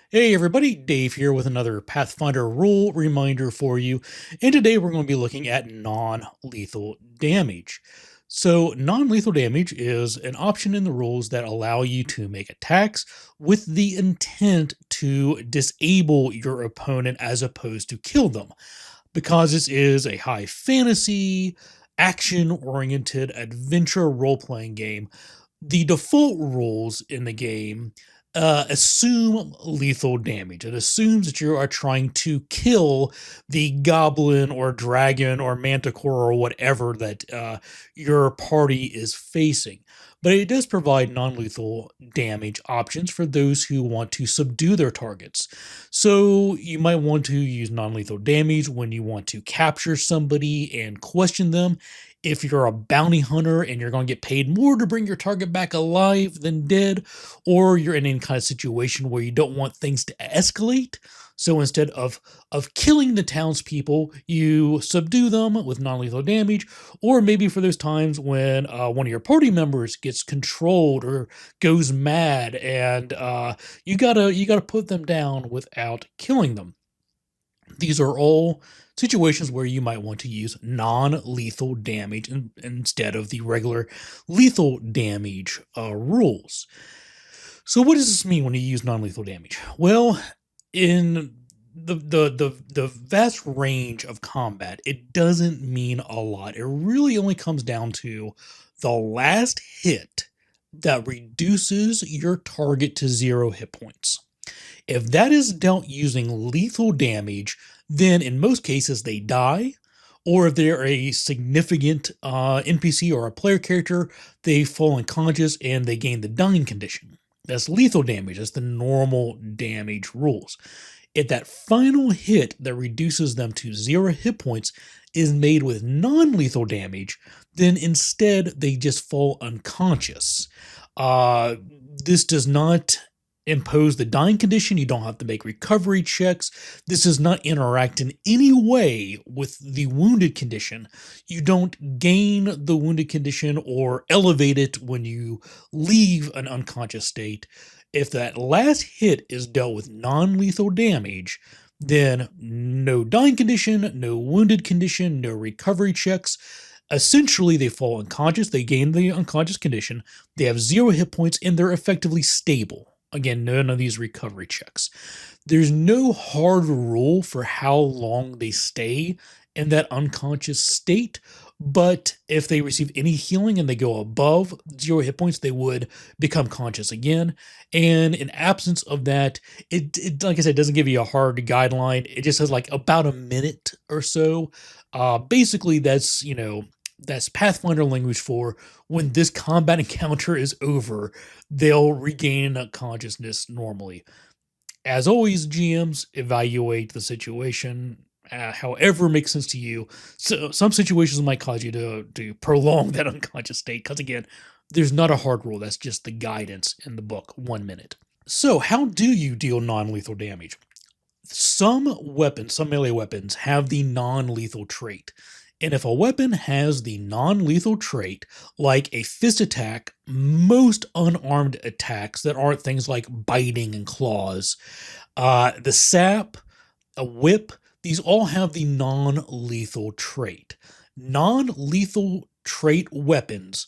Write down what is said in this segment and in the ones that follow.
Hey everybody, Dave here with another Pathfinder rule reminder for you, and today we're going to be looking at non-lethal damage. So non-lethal damage is an option in the rules that allow you to make attacks with the intent to disable your opponent as opposed to kill them. Because this is a high fantasy, action-oriented adventure role-playing game, the default rules in the game assume lethal damage. It assumes that you are trying to kill the goblin or dragon or manticore or whatever that your party is facing. But it does provide non-lethal damage options for those who want to subdue their targets. So you might want to use non-lethal damage when you want to capture somebody and question them. If you're a bounty hunter and you're going to get paid more to bring your target back alive than dead, or you're in any kind of situation where you don't want things to escalate. So instead of killing the townspeople, you subdue them with non-lethal damage, or maybe for those times when one of your party members gets controlled or goes mad, and you gotta put them down without killing them. These are all situations where you might want to use non-lethal damage instead of the regular lethal damage rules. So what does this mean when you use non-lethal damage? Well, in the vast range of combat, it doesn't mean a lot. It really only comes down to the last hit that reduces your target to 0 hit points. If that is dealt using lethal damage, then in most cases they die, or if they're a significant NPC or a player character, they fall unconscious and they gain the dying condition. That's lethal damage. That's the normal damage rules. If that final hit that reduces them to 0 hit points is made with non-lethal damage, then instead they just fall unconscious. This does not impose the dying condition. You don't have to make recovery checks. This does not interact in any way with the wounded condition. You don't gain the wounded condition or elevate it when you leave an unconscious state. If that last hit is dealt with non-lethal damage, then no dying condition, no wounded condition, no recovery checks. Essentially, they fall unconscious, they gain the unconscious condition, they have 0 hit points, and they're effectively stable. Again, none of these recovery checks. There's no hard rule for how long they stay in that unconscious state, but if they receive any healing and they go above 0 hit points, they would become conscious again. And in absence of that, it like I said, doesn't give you a hard guideline. It just says like about a minute or so. Basically, that's Pathfinder language for when this combat encounter is over, they'll regain consciousness normally. As always, GMs evaluate the situation however makes sense to you. So some situations might cause you to prolong that unconscious state because, again, there's not a hard rule. That's just the guidance in the book, 1 minute. So how do you deal non-lethal damage? Some weapons, some melee weapons, have the non-lethal trait. And if a weapon has the non-lethal trait, like a fist attack, most unarmed attacks that aren't things like biting and claws, the sap, a whip, these all have the non-lethal trait. Non-lethal trait weapons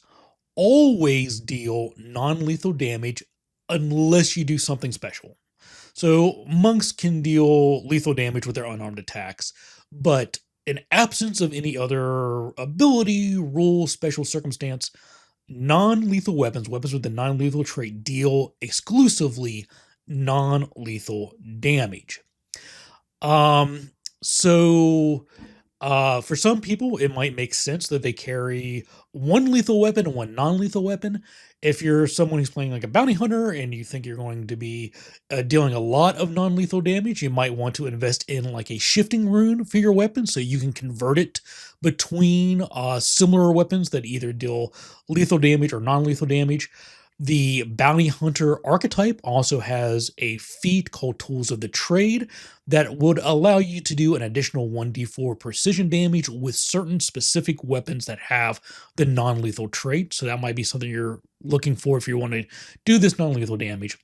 always deal non-lethal damage unless you do something special. So monks can deal lethal damage with their unarmed attacks, but in absence of any other ability, rule, special circumstance, non-lethal weapons, weapons with the non-lethal trait, deal exclusively non-lethal damage. So for some people, it might make sense that they carry one lethal weapon and one non-lethal weapon. If you're someone who's playing like a bounty hunter and you think you're going to be dealing a lot of non-lethal damage, you might want to invest in like a shifting rune for your weapon so you can convert it between similar weapons that either deal lethal damage or non-lethal damage. The bounty hunter archetype also has a feat called Tools of the Trade that would allow you to do an additional 1d4 precision damage with certain specific weapons that have the non-lethal trait. So that might be something you're looking for if you want to do this non-lethal damage.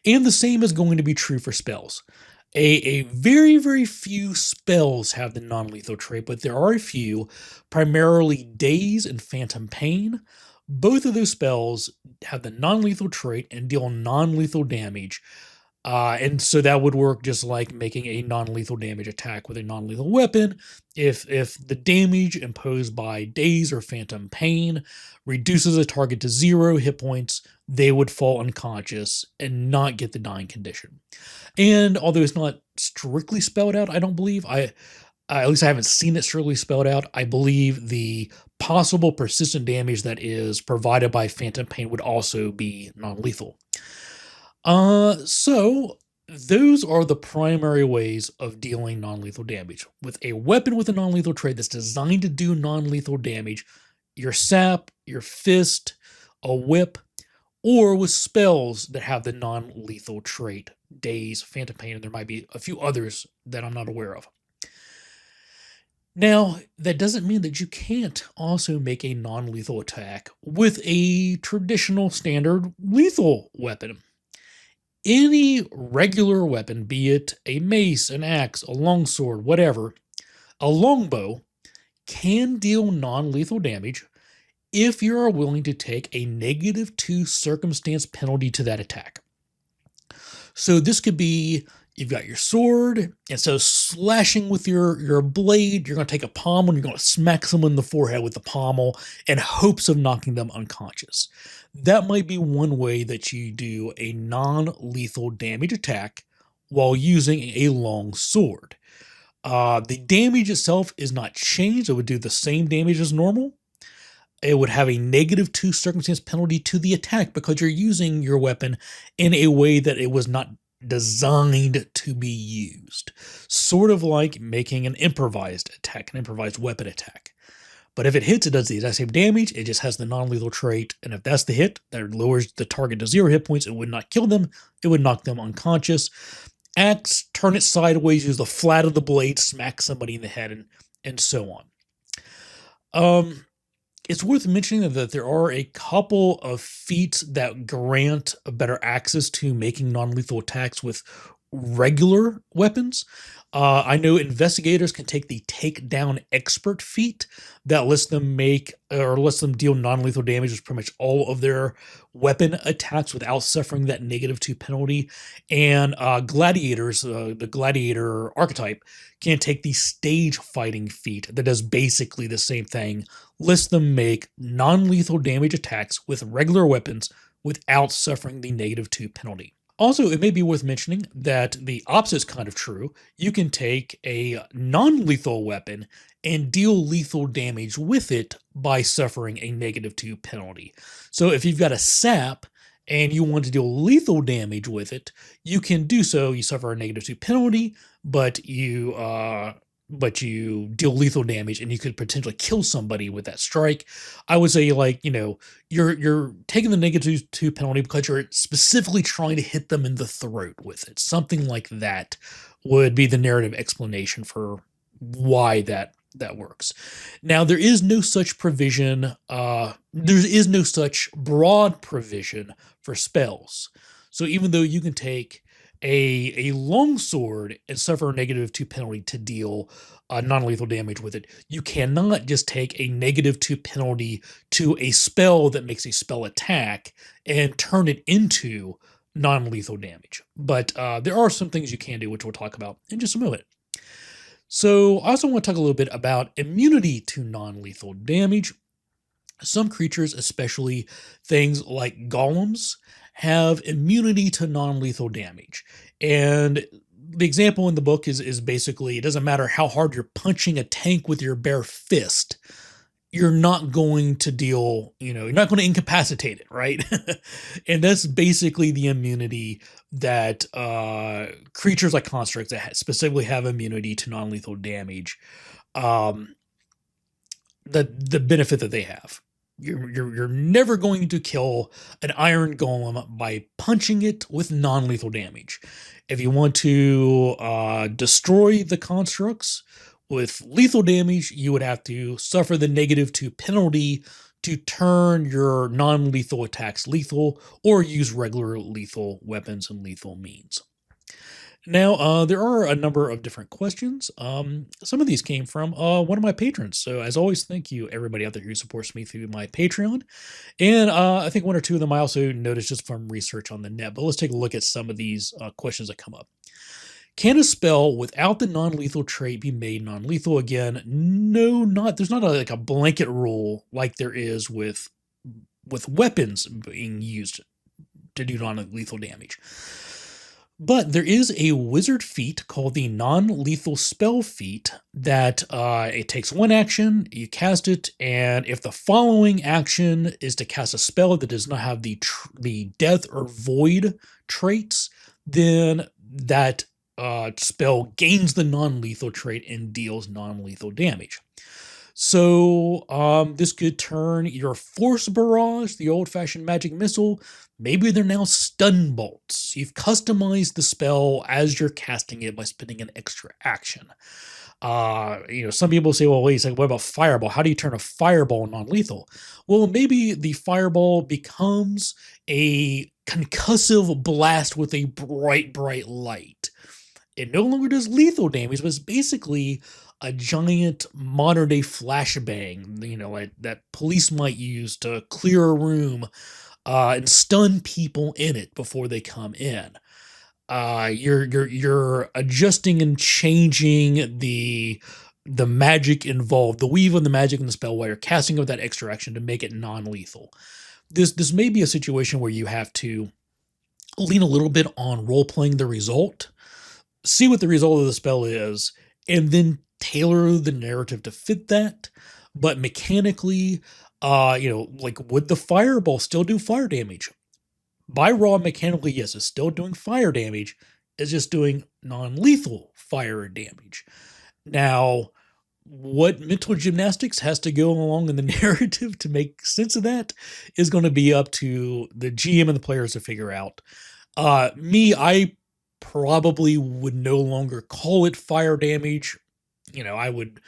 And the same is going to be true for spells. A very, very few spells have the non-lethal trait, but there are a few, primarily Daze and Phantom Pain. Both of those spells have the non-lethal trait and deal non-lethal damage. And so that would work just like making a non-lethal damage attack with a non-lethal weapon. If the damage imposed by Daze or Phantom Pain reduces a target to 0 hit points, they would fall unconscious and not get the dying condition. And although it's not strictly spelled out, I don't believe at least I haven't seen it strictly spelled out. I believe the possible persistent damage that is provided by Phantom Pain would also be non-lethal. So those are the primary ways of dealing non-lethal damage. With a weapon with a non-lethal trait that's designed to do non-lethal damage, your sap, your fist, a whip, or with spells that have the non-lethal trait, Daze, Phantom Pain, and there might be a few others that I'm not aware of. Now, that doesn't mean that you can't also make a non-lethal attack with a traditional standard lethal weapon. Any regular weapon, be it a mace, an axe, a longsword, whatever, a longbow can deal non-lethal damage if you are willing to take a -2 circumstance penalty to that attack. So this could be, you've got your sword, and so slashing with your blade, you're going to take a pommel and you're going to smack someone in the forehead with the pommel in hopes of knocking them unconscious. That might be one way that you do a non-lethal damage attack while using a long sword. The damage itself is not changed. It would do the same damage as normal. It would have a -2 circumstance penalty to the attack because you're using your weapon in a way that it was not designed to be used. Sort of like making an improvised attack, an improvised weapon attack. But if it hits, it does the exact same damage. It just has the non-lethal trait. And if that's the hit, that lowers the target to 0 hit points. It would not kill them. It would knock them unconscious. Axe, turn it sideways, use the flat of the blade, smack somebody in the head, and so on. It's worth mentioning that there are a couple of feats that grant a better access to making non-lethal attacks with regular weapons. I know investigators can take the takedown expert feat that lets them make or lets them deal non-lethal damage with pretty much all of their weapon attacks without suffering that -2 penalty. And gladiators, the gladiator archetype, can take the stage fighting feat that does basically the same thing, lets them make non-lethal damage attacks with regular weapons without suffering the -2 penalty. Also, it may be worth mentioning that the opposite is kind of true. You can take a non-lethal weapon and deal lethal damage with it by suffering a -2 penalty. So if you've got a sap and you want to deal lethal damage with it, you can do so. You suffer a -2 penalty, but you deal lethal damage and you could potentially kill somebody with that strike. I would say, like, you're taking the -2 penalty because you're specifically trying to hit them in the throat with it. Something like that would be the narrative explanation for why that works. Now, there is no such provision, there is no such broad provision for spells. So even though you can take a longsword and suffer a -2 penalty to deal non-lethal damage with it, you cannot just take a -2 penalty to a spell that makes a spell attack and turn it into non-lethal damage. But there are some things you can do, which we'll talk about in just a moment. So I also want to talk a little bit about immunity to non-lethal damage. Some creatures, especially things like golems, have immunity to non-lethal damage. And the example in the book is basically, it doesn't matter how hard you're punching a tank with your bare fist, you're not going to deal, you're not going to incapacitate it, right? And that's basically the immunity that creatures like constructs that specifically have immunity to non-lethal damage, the benefit that they have. You're never going to kill an iron golem by punching it with non-lethal damage. If you want to destroy the constructs with lethal damage, you would have to suffer the -2 penalty to turn your non-lethal attacks lethal or use regular lethal weapons and lethal means. Now, there are a number of different questions. Some of these came from one of my patrons. So, as always, thank you everybody out there who supports me through my Patreon. And I think one or two of them I also noticed just from research on the net. But let's take a look at some of these questions that come up. Can a spell without the non-lethal trait be made non-lethal again? No, there's not like a blanket rule like there is with weapons being used to do non-lethal damage. But there is a wizard feat called the Nonlethal Spell feat that it takes one action, you cast it, and if the following action is to cast a spell that does not have the death or void traits, then that spell gains the non-lethal trait and deals non-lethal damage. So this could turn your Force Barrage, the old-fashioned magic missile, maybe they're now stun bolts. You've customized the spell as you're casting it by spending an extra action. Some people say, well, wait a second, what about Fireball? How do you turn a Fireball non-lethal? Well, maybe the Fireball becomes a concussive blast with a bright, bright light. It no longer does lethal damage, but it's basically a giant modern day flashbang, like that police might use to clear a room and stun people in it before they come in. You're adjusting and changing the magic involved, the weave of the magic in the spell while you're casting with that extra action to make it non-lethal. This may be a situation where you have to lean a little bit on role-playing the result, see what the result of the spell is, and then tailor the narrative to fit that. But mechanically, like would the Fireball still do fire damage? By raw mechanically, yes, it's still doing fire damage. It's just doing non-lethal fire damage. Now, what mental gymnastics has to go along in the narrative to make sense of that is going to be up to the GM and the players to figure out. I probably would no longer call it fire damage. I would,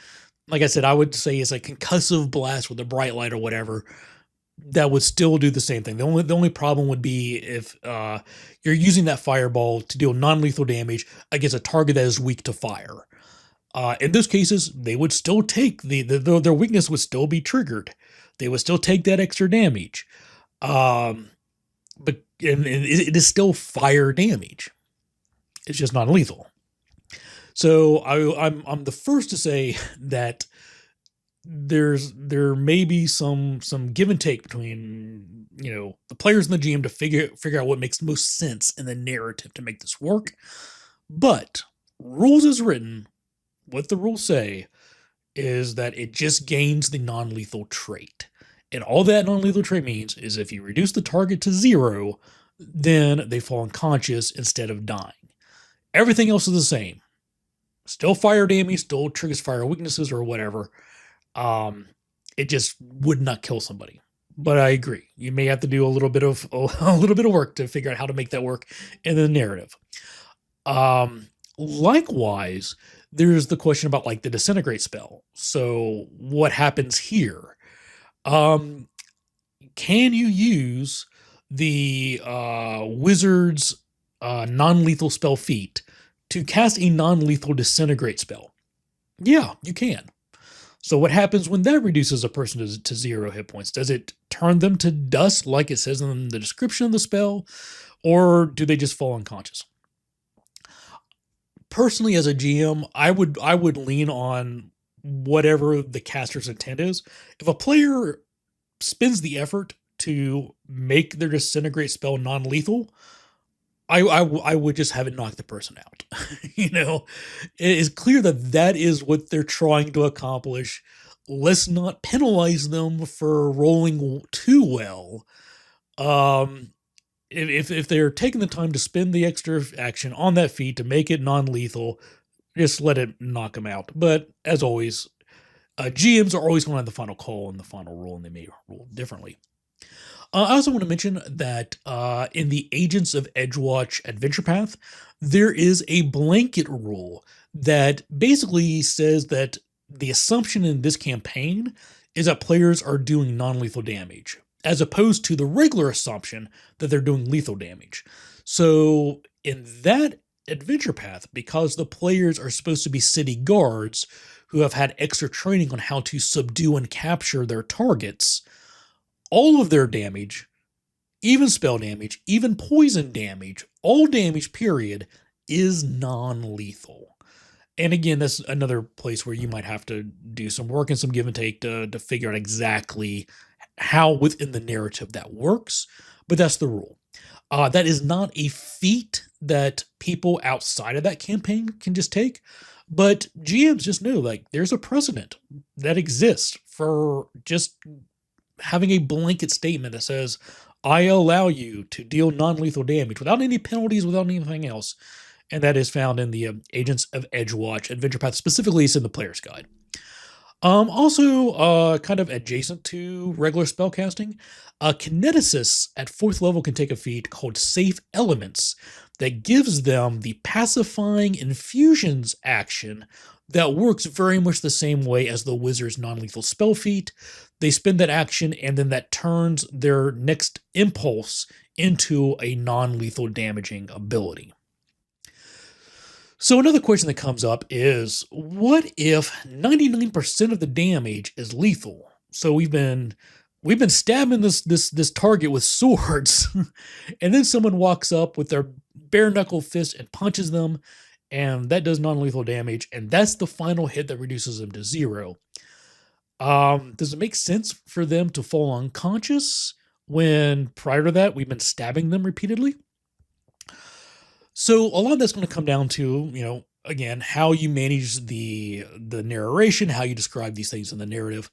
like I said, I would say it's a concussive blast with a bright light or whatever. That would still do the same thing. The only problem would be if you're using that Fireball to deal non-lethal damage against a target that is weak to fire. In those cases, they would still take their weakness would still be triggered. They would still take that extra damage. But it is still fire damage. It's just non-lethal. So I'm the first to say that there may be some give and take between the players and the GM to figure out what makes most sense in the narrative to make this work. But rules as written, what the rules say is that it just gains the non-lethal trait. And all that non-lethal trait means is if you reduce the target to 0, then they fall unconscious instead of dying. Everything else is the same. Still fire damage, still triggers fire weaknesses or whatever. It just would not kill somebody. But I agree. You may have to do a little bit of work to figure out how to make that work in the narrative. Likewise, there's the question about like the Disintegrate spell. So what happens here? Can you use the wizard's non-lethal spell feat to cast a non-lethal Disintegrate spell? Yeah, you can. So what happens when that reduces a person to 0 hit points? Does it turn them to dust like it says in the description of the spell? Or do they just fall unconscious? Personally, as a GM, I would lean on whatever the caster's intent is. If a player spends the effort to make their Disintegrate spell non-lethal, I would just have it knock the person out. It is clear that is what they're trying to accomplish. Let's not penalize them for rolling too well. If they're taking the time to spend the extra action on that feat to make it non-lethal, just let it knock them out. But as always, GMs are always going to have the final call and the final rule, and they may rule differently. I also want to mention that in the Agents of Edgewatch adventure path, there is a blanket rule that basically says that the assumption in this campaign is that players are doing non-lethal damage, as opposed to the regular assumption that they're doing lethal damage. So in that adventure path, because the players are supposed to be city guards who have had extra training on how to subdue and capture their targets, all of their damage, even spell damage, even poison damage, all damage, period, is non lethal. And again, that's another place where you might have to do some work and some give and take to figure out exactly how within the narrative that works. But that's the rule. That is not a feat that people outside of that campaign can just take. But GMs just know, like, there's a precedent that exists for just having a blanket statement that says, I allow you to deal non-lethal damage without any penalties, without anything else. And that is found in the Agents of Edgewatch adventure path. Specifically, it's in the player's guide. Also, kind of adjacent to regular spellcasting, kineticists at 4th level can take a feat called Safe Elements that gives them the pacifying infusions action that works very much the same way as the wizard's non-lethal spell feat. They spend that action, and then that turns their next impulse into a non-lethal damaging ability. So another question that comes up is, what if 99% of the damage is lethal? So we've been stabbing this target with swords, and then someone walks up with their bare knuckle fist and punches them, and that does non-lethal damage, and that's the final hit that reduces them to 0. Does it make sense for them to fall unconscious when prior to that we've been stabbing them repeatedly? So a lot of that's going to come down to, again, how you manage the narration, how you describe these things in the narrative.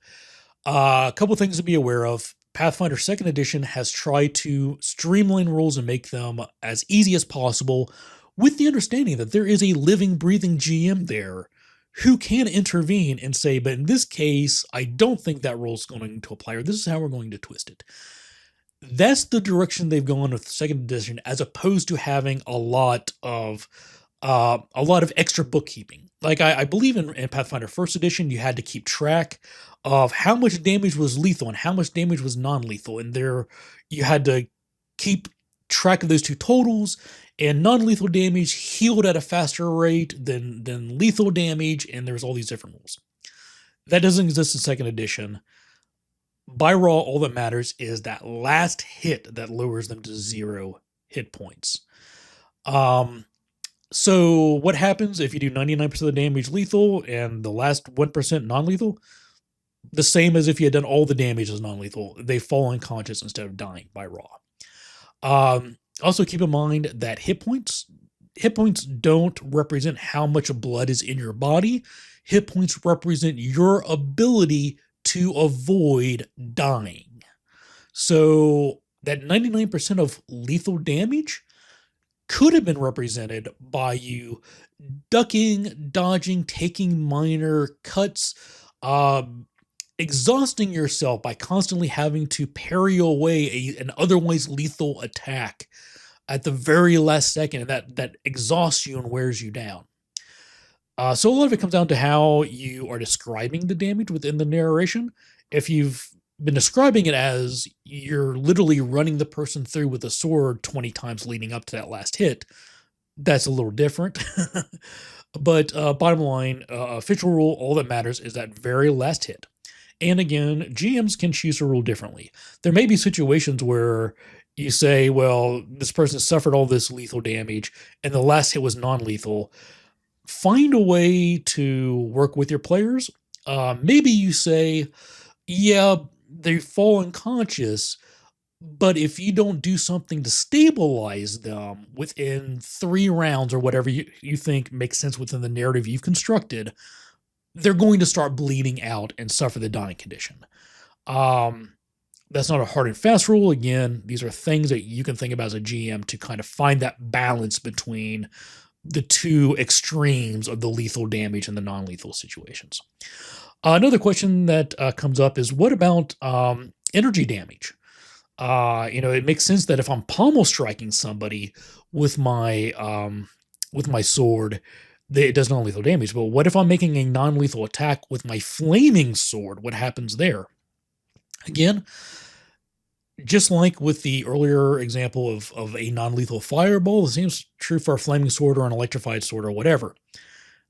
A couple things to be aware of. Pathfinder 2nd Edition has tried to streamline rules and make them as easy as possible, with the understanding that there is a living, breathing GM there who can intervene and say, but in this case, I don't think that rule is going to apply, or this is how we're going to twist it. That's the direction they've gone with 2nd Edition, as opposed to having a lot of extra bookkeeping. Like I believe in Pathfinder 1st Edition, you had to keep track of how much damage was lethal and how much damage was non-lethal, and there you had to keep track of those two totals. And non-lethal damage healed at a faster rate than lethal damage, and there's all these different rules. That doesn't exist in 2nd Edition. By raw, all that matters is that last hit that lowers them to 0 hit points. So what happens if you do 99% of the damage lethal and the last 1% non-lethal? The same as if you had done all the damage as non-lethal. They fall unconscious instead of dying by raw. Also keep in mind that hit points don't represent how much blood is in your body. Hit points represent your ability to avoid dying. So that 99% of lethal damage could have been represented by you ducking, dodging, taking minor cuts, exhausting yourself by constantly having to parry away an otherwise lethal attack at the very last second, and that exhausts you and wears you down. So a lot of it comes down to how you are describing the damage within the narration. If you've been describing it as you're literally running the person through with a sword 20 times leading up to that last hit, that's a little different. But bottom line, official rule, all that matters is that very last hit. And again, GMs can choose to rule differently. There may be situations where you say, well, this person suffered all this lethal damage and the last hit was non-lethal. Find a way to work with your players. Maybe you say, yeah, they fall unconscious, but if you don't do something to stabilize them within 3 rounds or whatever you think makes sense within the narrative you've constructed, they're going to start bleeding out and suffer the dying condition. That's not a hard and fast rule. Again, these are things that you can think about as a GM to kind of find that balance between the two extremes of the lethal damage and the non-lethal situations. Another question that comes up is, what about energy damage? It makes sense that if I'm pommel striking somebody with my sword, it does non-lethal damage. But what if I'm making a non-lethal attack with my flaming sword? What happens there? Again, just like with the earlier example of a non-lethal fireball, the same is true for a flaming sword or an electrified sword or whatever.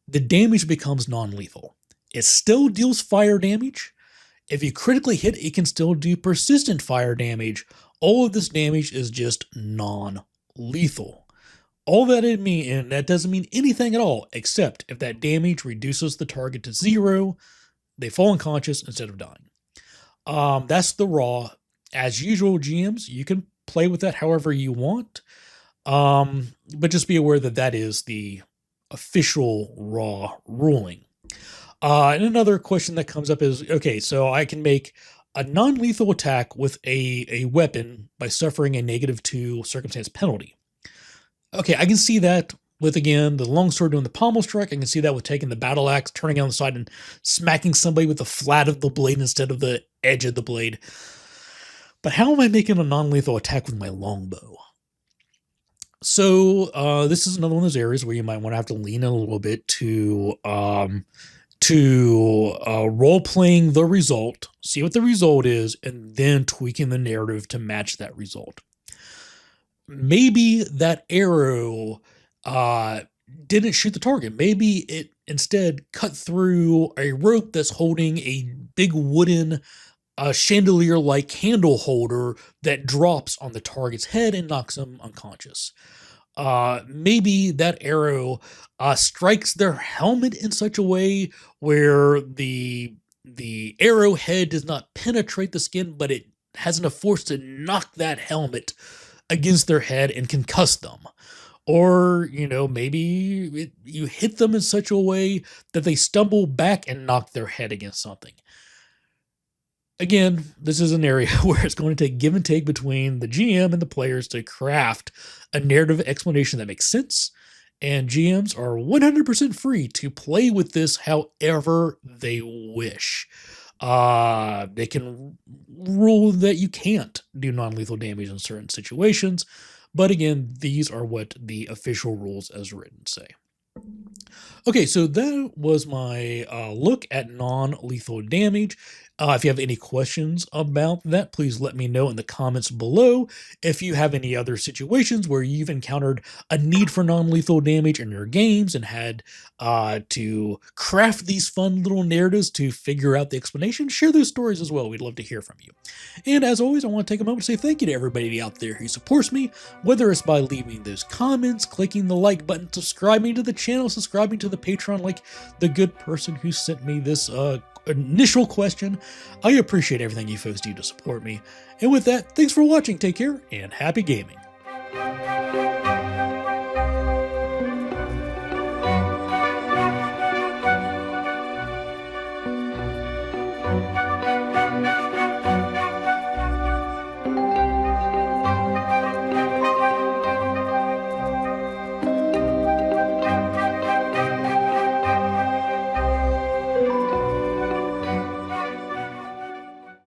The damage becomes non-lethal. It still deals fire damage. If you critically hit, it can still do persistent fire damage. All of this damage is just non-lethal. All that it means, and that doesn't mean anything at all, except if that damage reduces the target to 0, they fall unconscious instead of dying. That's the raw. As usual, GMs, you can play with that however you want, but just be aware that that is the official raw ruling. And another question that comes up is, okay, so I can make a non-lethal attack with a weapon by suffering a -2 circumstance penalty. Okay, I can see that with, again, the longsword doing the pommel strike. I can see that with taking the battle axe, turning on the side, and smacking somebody with the flat of the blade instead of the edge of the blade. But how am I making a non-lethal attack with my longbow? So this is another one of those areas where you might want to have to lean in a little bit to role-playing the result, see what the result is, and then tweaking the narrative to match that result. Maybe that arrow didn't shoot the target. Maybe it instead cut through a rope that's holding a big wooden chandelier-like candle holder that drops on the target's head and knocks them unconscious. Maybe that arrow strikes their helmet in such a way where the arrowhead does not penetrate the skin, but it has enough force to knock that helmet against their head and concuss them. Or, maybe you hit them in such a way that they stumble back and knock their head against something. Again, this is an area where it's going to take give and take between the GM and the players to craft a narrative explanation that makes sense, and GMs are 100% free to play with this however they wish. They can rule that you can't do non-lethal damage in certain situations, but again, these are what the official rules as written say. Okay, so that was my look at non-lethal damage. If you have any questions about that, please let me know in the comments below. If you have any other situations where you've encountered a need for non-lethal damage in your games and had to craft these fun little narratives to figure out the explanation, share those stories as well. We'd love to hear from you. And as always, I want to take a moment to say thank you to everybody out there who supports me, whether it's by leaving those comments, clicking the like button, subscribing to the channel, subscribing to the Patreon, like the good person who sent me this initial question. I appreciate everything you folks do to support me. And with that, thanks for watching, take care, and happy gaming.